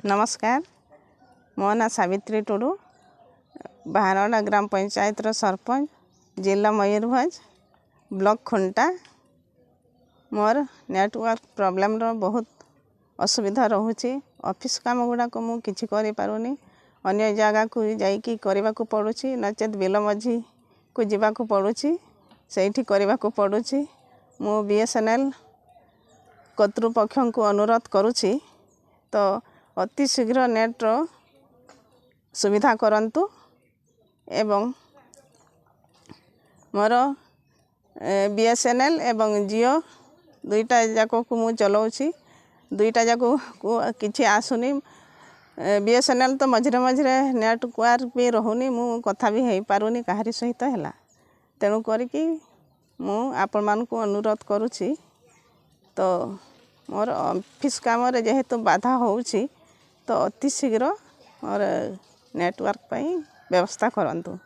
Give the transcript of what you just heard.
नमस्कार मो ना सावित्री टुडू बाहरड़ा ग्राम पंचायत सरपंच जिला मयूरभंज ब्लॉक खुंटा मोर नेटवर्क प्रॉब्लम बहुत असुविधा रोचे ऑफिस काम गुड़ाक मुझे करें अन्य जगह को जाइकी करने को पड़ुछि नचेत बिल मझी को जीवाक पड़ुछि सेठी करने को पड़ुछि मु बीएसएनएल कर्तृपक्ष को अनुरोध करुछि तो अति शीघ्र नेट्र सुविधा करंतु एवं मोर बीएसएनएल एवं जियो दुईटा जाक को मु चलाऊँगी दुईटा जाक को किसी आसुनी बीएसएनएल तो मझे मझे नेटवर्क भी रहुनी मु कथा भी हो पारुनी कहारी सहित है तेणु करिकी मु आपण मानकु अनुरोध करुछि तो मोर ऑफिस काम जेहेतु बाधा होउछि तो अति शीघ्र मोर नेटवर्क व्यवस्था करंतु।